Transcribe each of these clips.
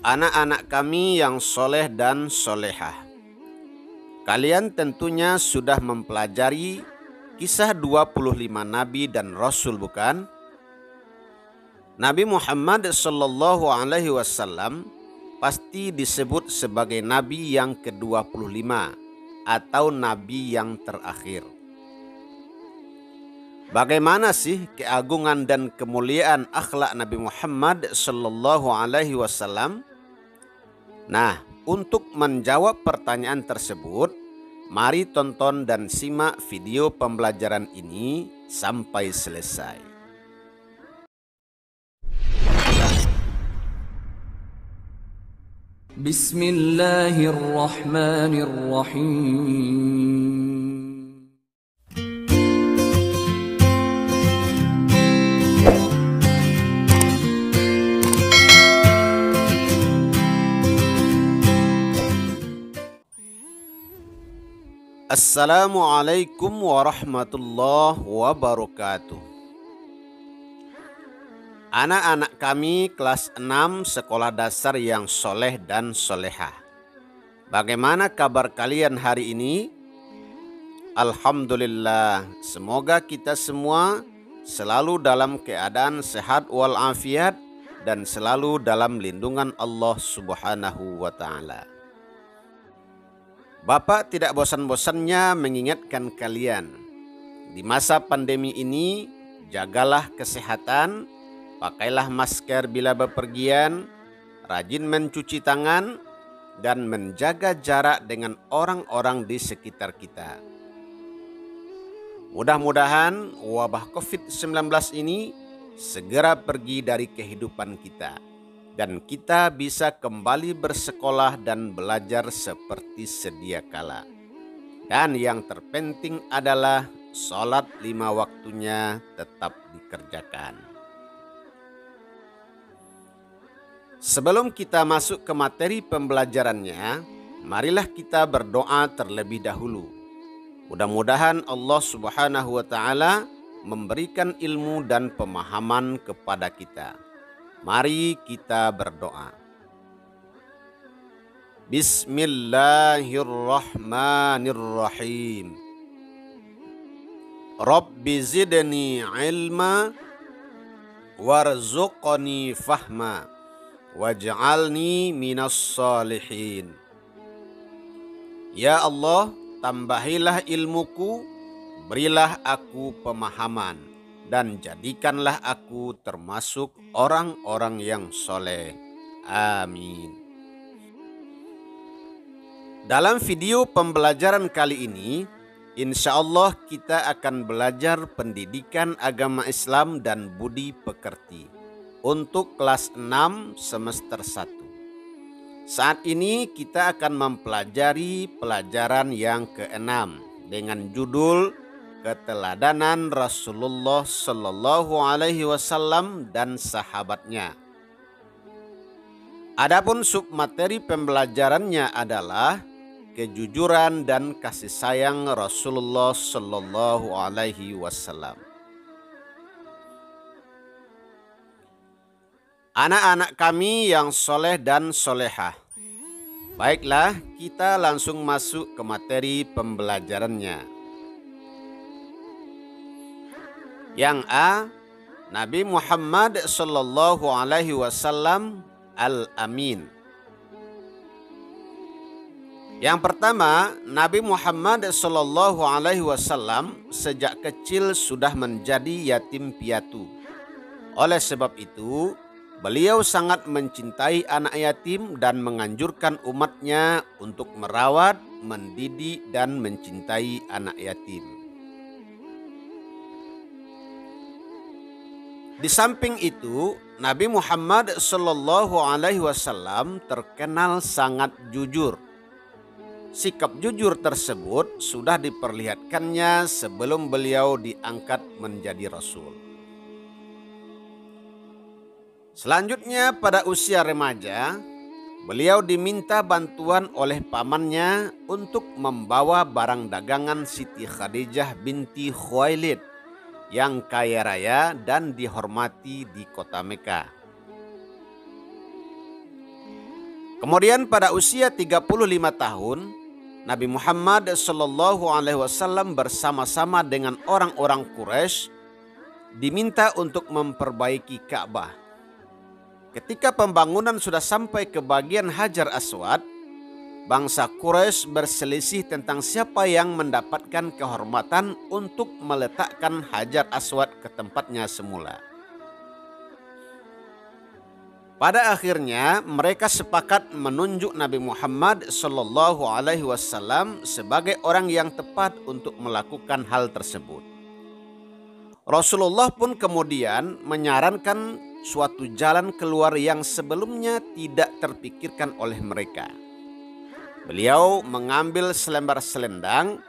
Anak-anak kami yang soleh dan solehah, kalian tentunya sudah mempelajari kisah 25 nabi dan rasul, bukan? Nabi Muhammad sallallahu alaihi wasallam pasti disebut sebagai nabi yang ke-25 atau nabi yang terakhir. Bagaimana sih keagungan dan kemuliaan akhlak Nabi Muhammad sallallahu alaihi wasallam? Nah, untuk menjawab pertanyaan tersebut, mari tonton dan simak video pembelajaran ini sampai selesai. Bismillahirrahmanirrahim. Assalamualaikum warahmatullahi wabarakatuh. Anak-anak kami kelas 6 sekolah dasar yang soleh dan solehah. Bagaimana kabar kalian hari ini? Alhamdulillah, semoga kita semua selalu dalam keadaan sehat walafiat dan selalu dalam lindungan Allah Subhanahu wa Ta'ala. Bapak tidak bosan-bosannya mengingatkan kalian, di masa pandemi ini jagalah kesehatan, pakailah masker bila bepergian, rajin mencuci tangan, dan menjaga jarak dengan orang-orang di sekitar kita. Mudah-mudahan wabah COVID-19 ini segera pergi dari kehidupan kita, dan kita bisa kembali bersekolah dan belajar seperti sedia kala. Dan yang terpenting adalah sholat 5 waktunya tetap dikerjakan. Sebelum kita masuk ke materi pembelajarannya, marilah kita berdoa terlebih dahulu. Mudah-mudahan Allah Subhanahu wa Ta'ala memberikan ilmu dan pemahaman kepada kita. Mari kita berdoa. Bismillahirrahmanirrahim. Rabbi zidni ilma warzuqni fahma waj'alni minas salihin. Ya Allah, tambahilah ilmuku, berilah aku pemahaman, dan jadikanlah aku termasuk orang-orang yang soleh. Amin. Dalam video pembelajaran kali ini, insya Allah kita akan belajar pendidikan agama Islam dan budi pekerti untuk kelas 6 semester 1. Saat ini kita akan mempelajari pelajaran yang ke-6 dengan judul Keteladanan Rasulullah Sallallahu Alaihi Wasallam dan sahabatnya. Adapun submateri pembelajarannya adalah kejujuran dan kasih sayang Rasulullah Sallallahu Alaihi Wasallam. Anak-anak kami yang soleh dan solehah, baiklah kita langsung masuk ke materi pembelajarannya. Yang A, Nabi Muhammad sallallahu alaihi wasallam al-amin. Yang pertama, Nabi Muhammad sallallahu alaihi wasallam sejak kecil sudah menjadi yatim piatu. Oleh sebab itu, beliau sangat mencintai anak yatim dan menganjurkan umatnya untuk merawat, mendidik, dan mencintai anak yatim. Di samping itu, Nabi Muhammad Sallallahu Alaihi Wasallam terkenal sangat jujur. Sikap jujur tersebut sudah diperlihatkannya sebelum beliau diangkat menjadi Rasul. Selanjutnya pada usia remaja, beliau diminta bantuan oleh pamannya untuk membawa barang dagangan Siti Khadijah binti Khuwailid yang kaya raya dan dihormati di kota Mekah. Kemudian pada usia 35 tahun, Nabi Muhammad SAW bersama-sama dengan orang-orang Quraisy diminta untuk memperbaiki Ka'bah. Ketika pembangunan sudah sampai ke bagian Hajar Aswad, bangsa Quraisy berselisih tentang siapa yang mendapatkan kehormatan untuk meletakkan Hajar Aswad ke tempatnya semula. Pada akhirnya mereka sepakat menunjuk Nabi Muhammad SAW sebagai orang yang tepat untuk melakukan hal tersebut. Rasulullah pun kemudian menyarankan suatu jalan keluar yang sebelumnya tidak terpikirkan oleh mereka. Beliau mengambil selembar selendang,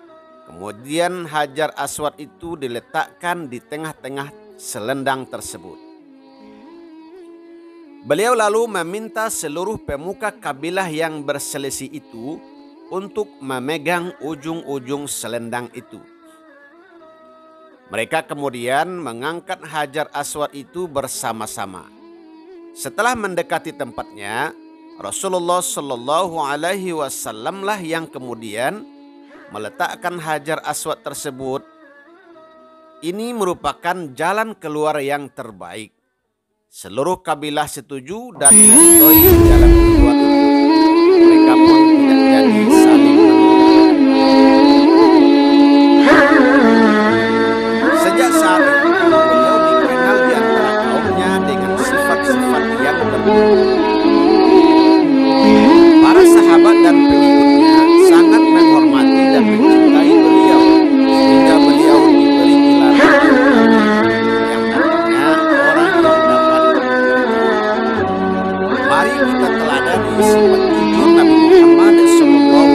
kemudian Hajar Aswad itu diletakkan di tengah-tengah selendang tersebut. Beliau lalu meminta seluruh pemuka kabilah yang berselisih itu untuk memegang ujung-ujung selendang itu. Mereka kemudian mengangkat Hajar Aswad itu bersama-sama. Setelah mendekati tempatnya, Rasulullah SAW lah yang kemudian meletakkan Hajar Aswad tersebut. Ini merupakan jalan keluar yang terbaik. Seluruh kabilah setuju dan meridhoi jalan keluar itu. Mereka pun tidak jadi saling menolak. Sejak saat itu, beliau dikenal di antara kaumnya dengan sifat-sifat yang berbeda. Para sahabat dan pengikutnya sangat menghormati dan mencintai beliau, sehingga beliau diberi gelar yang artinya orang yang dapat. Mari kita teladani sifat jujur Nabi Muhammad SAW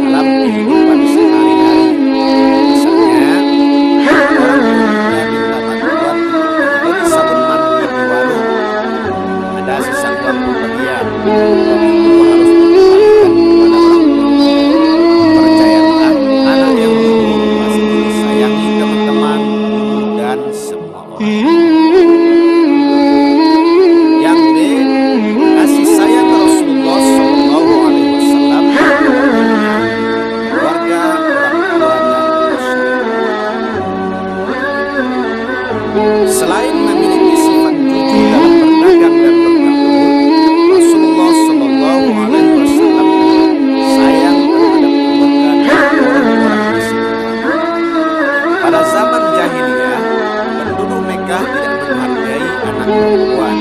dalam kehidupan sehari-hari. Misalnya, orang yang minta bantuan untuk membeli sabun mandi di warung, ada sisa uang pembelian, uang itu harus dikembalikan kepada orang tua. Percayalah, anak yang jujur pasti disayangi teman-teman, guru, dan semua orang. Yang B, kasih sayang Rasulullah SAW keluarga, orang tua, dan masyarakat. Selain memiliki sifat jujur dalam berdagang dan bergaul, Rasulullah SAW sayang terhadap keluarga dan orang-orang di sekitar. Pada zaman jahiliyah, penduduk Mekah tidak menghargai anak perempuan.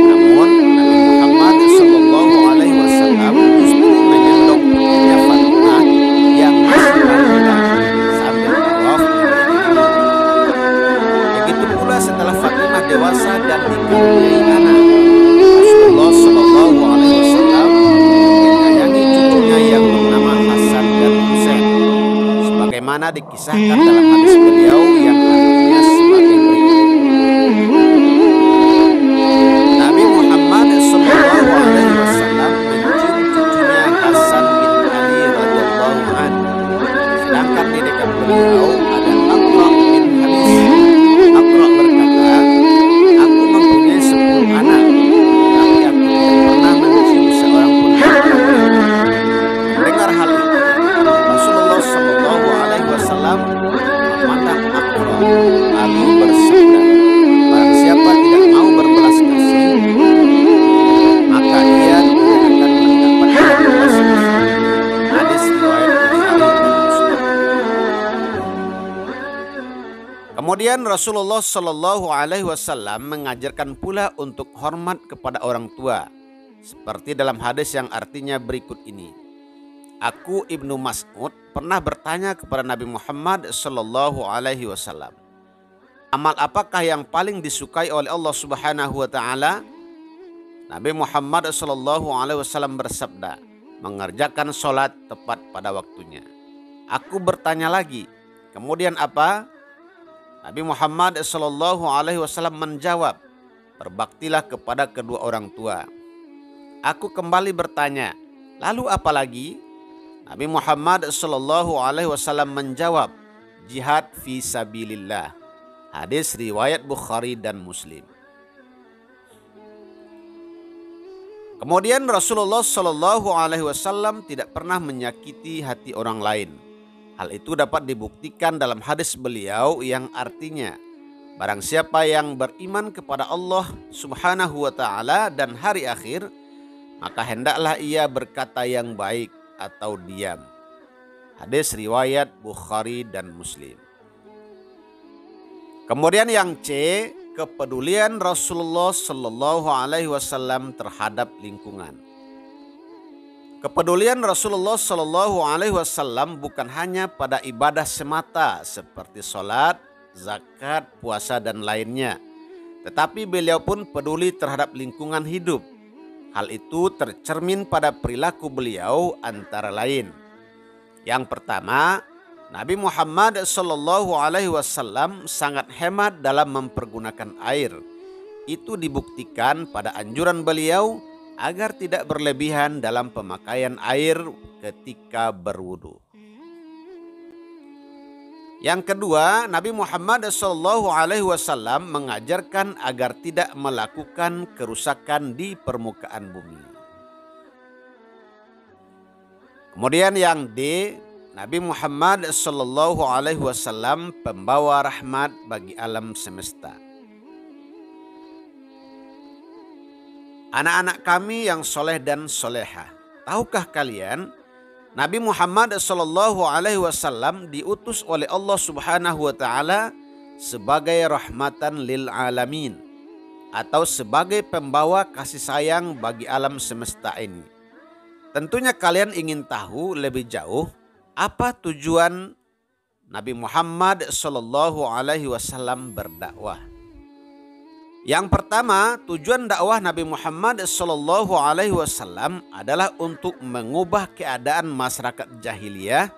Namun Nabi Muhammad SAW justru menyendok putrinya Fatimah yang masih balita sambil tawaf mengelilingi. Begitu pula setelah Fatimah dewasa dan dikaruniai anak, Rasulullah SAW menyayangi cucunya yang bernama Hasan dan Husain, sebagaimana dikisahkan dalam hadis beliau yang artinya sebagai berikut. Nabi Muhammad SAW mencium cucunya Hasan bin Ali radhiyallahu anhu, sedangkan di dekat beliau ada Aqra bin Habis. Aqra berkata, aku mempunyai 10 anak, tapi aku tidak pernah mencium seorang pun di antara mereka. Mendengar hal itu, Rasulullah SAW memandang Aqra lalu bersabda, barang siapa tidak mau berbelas kasih, maka ia tidak akan mendapatkan belas kasih. Hadis riwayat Bukhari dan Muslim. Kemudian Rasulullah SAW mengajarkan pula untuk hormat kepada orang tua, seperti dalam hadis yang artinya berikut ini. Aku Ibnu Mas'ud pernah bertanya kepada Nabi Muhammad SAW, amal apakah yang paling disukai oleh Allah Subhanahu wa taala? Nabi Muhammad SAW bersabda, mengerjakan sholat tepat pada waktunya. Aku bertanya lagi, kemudian apa? Nabi Muhammad SAW menjawab, berbaktilah kepada kedua orang tua. Aku kembali bertanya, lalu apa lagi? Nabi Muhammad SAW menjawab, jihad fi sabilillah. Hadis riwayat Bukhari dan Muslim. Kemudian Rasulullah Shallallahu Alaihi Wasallam tidak pernah menyakiti hati orang lain. Hal itu dapat dibuktikan dalam hadis beliau yang artinya, barang siapa yang beriman kepada Allah Subhanahu wa Ta'ala dan hari akhir, maka hendaklah ia berkata yang baik atau diam. Hadis riwayat Bukhari dan Muslim. Kemudian yang C, kepedulian Rasulullah Shallallahu Alaihi Wasallam terhadap lingkungan. Kepedulian Rasulullah Shallallahu Alaihi Wasallam bukan hanya pada ibadah semata seperti sholat, zakat, puasa dan lainnya, tetapi beliau pun peduli terhadap lingkungan hidup. Hal itu tercermin pada perilaku beliau antara lain. Yang pertama, Nabi Muhammad Shallallahu Alaihi Wasallam sangat hemat dalam mempergunakan air. Itu dibuktikan pada anjuran beliau agar tidak berlebihan dalam pemakaian air ketika berwudu. Yang kedua, Nabi Muhammad Shallallahu Alaihi Wasallam mengajarkan agar tidak melakukan kerusakan di permukaan bumi. Kemudian yang D, Nabi Muhammad Shallallahu Alaihi Wasallam pembawa rahmat bagi alam semesta. Anak-anak kami yang soleh dan solehah, tahukah kalian Nabi Muhammad Shallallahu Alaihi Wasallam diutus oleh Allah Subhanahu Wa Taala sebagai rahmatan lil alamin atau sebagai pembawa kasih sayang bagi alam semesta ini. Tentunya kalian ingin tahu lebih jauh apa tujuan Nabi Muhammad Shallallahu Alaihi Wasallam berdakwah. Yang pertama, tujuan dakwah Nabi Muhammad Shallallahu Alaihi Wasallam adalah untuk mengubah keadaan masyarakat jahiliyah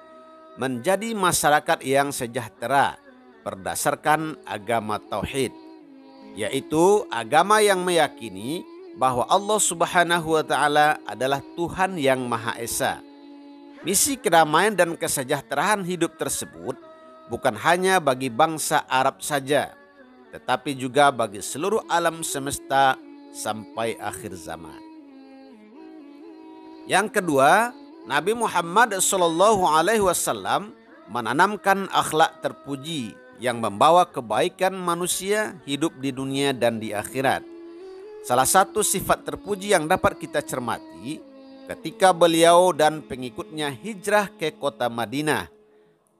menjadi masyarakat yang sejahtera berdasarkan agama tauhid, yaitu agama yang meyakini bahwa Allah Subhanahu wa Ta'ala adalah Tuhan yang Maha Esa. Misi kedamaian dan kesejahteraan hidup tersebut bukan hanya bagi bangsa Arab saja, tetapi juga bagi seluruh alam semesta sampai akhir zaman. Yang kedua, Nabi Muhammad Shallallahu Alaihi Wasallam menanamkan akhlak terpuji yang membawa kebaikan manusia hidup di dunia dan di akhirat. Salah satu sifat terpuji yang dapat kita cermati ketika beliau dan pengikutnya hijrah ke kota Madinah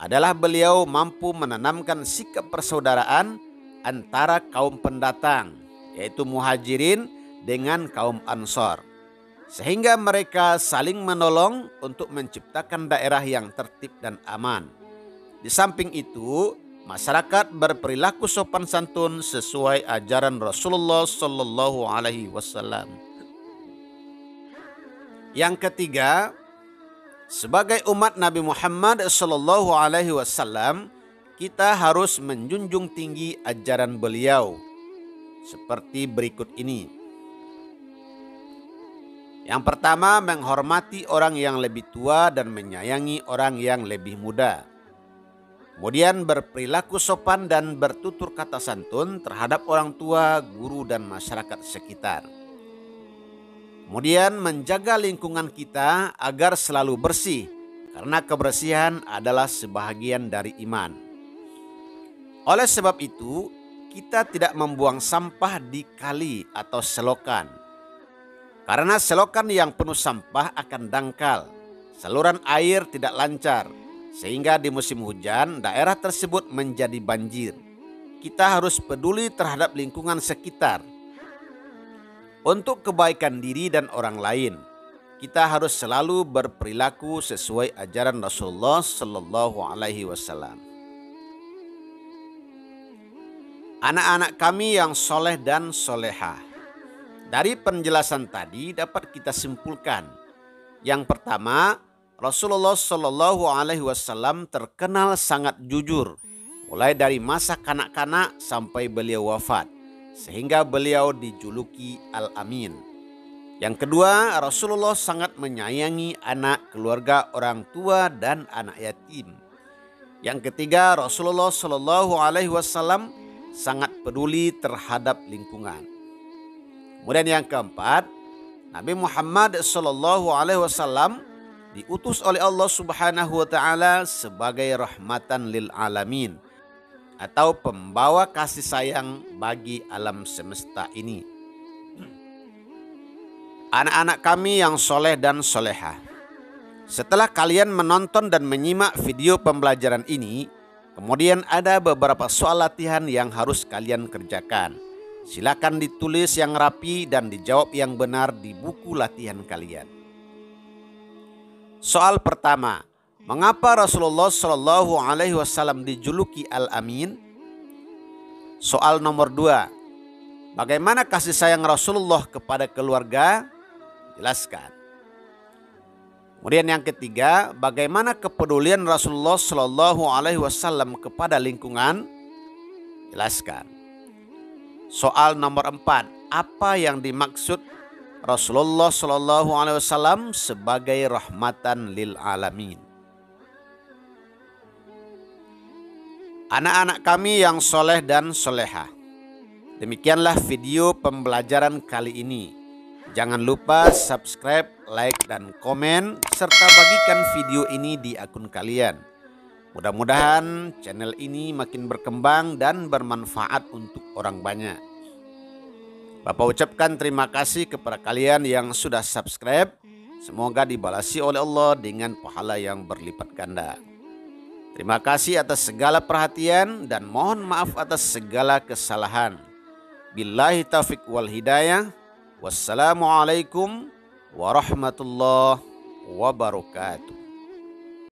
adalah beliau mampu menanamkan sikap persaudaraan antara kaum pendatang, yaitu muhajirin dengan kaum ansor, sehingga mereka saling menolong untuk menciptakan daerah yang tertib dan aman. Di samping itu, masyarakat berperilaku sopan santun sesuai ajaran Rasulullah Sallallahu Alaihi Wasallam. Yang ketiga, sebagai umat Nabi Muhammad Sallallahu Alaihi Wasallam, kita harus menjunjung tinggi ajaran beliau seperti berikut ini. Yang pertama, menghormati orang yang lebih tua dan menyayangi orang yang lebih muda. Kemudian berperilaku sopan dan bertutur kata santun terhadap orang tua, guru, dan masyarakat sekitar. Kemudian menjaga lingkungan kita agar selalu bersih, karena kebersihan adalah sebahagian dari iman. Oleh sebab itu, kita tidak membuang sampah di kali atau selokan. Karena selokan yang penuh sampah akan dangkal, saluran air tidak lancar, sehingga di musim hujan daerah tersebut menjadi banjir. Kita harus peduli terhadap lingkungan sekitar. Untuk kebaikan diri dan orang lain, kita harus selalu berperilaku sesuai ajaran Rasulullah Sallallahu Alaihi Wasallam. Anak-anak kami yang soleh dan solehah. Dari penjelasan tadi dapat kita simpulkan. Yang pertama, Rasulullah Sallallahu Alaihi Wasallam terkenal sangat jujur, mulai dari masa kanak-kanak sampai beliau wafat, sehingga beliau dijuluki Al-Amin. Yang kedua, Rasulullah sangat menyayangi anak, keluarga, orang tua, dan anak yatim. Yang ketiga, Rasulullah Shallallahu Alaihi Wasallam sangat peduli terhadap lingkungan. Kemudian yang keempat, Nabi Muhammad Sallallahu Alaihi Wasallam diutus oleh Allah Subhanahu Wa Taala sebagai rahmatan lil alamin atau pembawa kasih sayang bagi alam semesta ini. Anak-anak kami yang soleh dan solehah, setelah kalian menonton dan menyimak video pembelajaran ini, kemudian ada beberapa soal latihan yang harus kalian kerjakan. Silakan ditulis yang rapi dan dijawab yang benar di buku latihan kalian. Soal pertama, mengapa Rasulullah Shallallahu Alaihi Wasallam dijuluki Al-Amin? Soal nomor 2, bagaimana kasih sayang Rasulullah kepada keluarga? Jelaskan. Kemudian yang ketiga, bagaimana kepedulian Rasulullah Shallallahu Alaihi Wasallam kepada lingkungan? Jelaskan. Soal nomor 4, apa yang dimaksud Rasulullah Shallallahu Alaihi Wasallam sebagai rahmatan lil alamin? Anak-anak kami yang soleh dan solehah, demikianlah video pembelajaran kali ini. Jangan lupa subscribe, like, dan komen, serta bagikan video ini di akun kalian. Mudah-mudahan channel ini makin berkembang dan bermanfaat untuk orang banyak. Bapak ucapkan terima kasih kepada kalian yang sudah subscribe. Semoga dibalasi oleh Allah dengan pahala yang berlipat ganda. Terima kasih atas segala perhatian dan mohon maaf atas segala kesalahan. Billahi taufiq wal hidayah. Wassalamualaikum warahmatullahi wabarakatuh.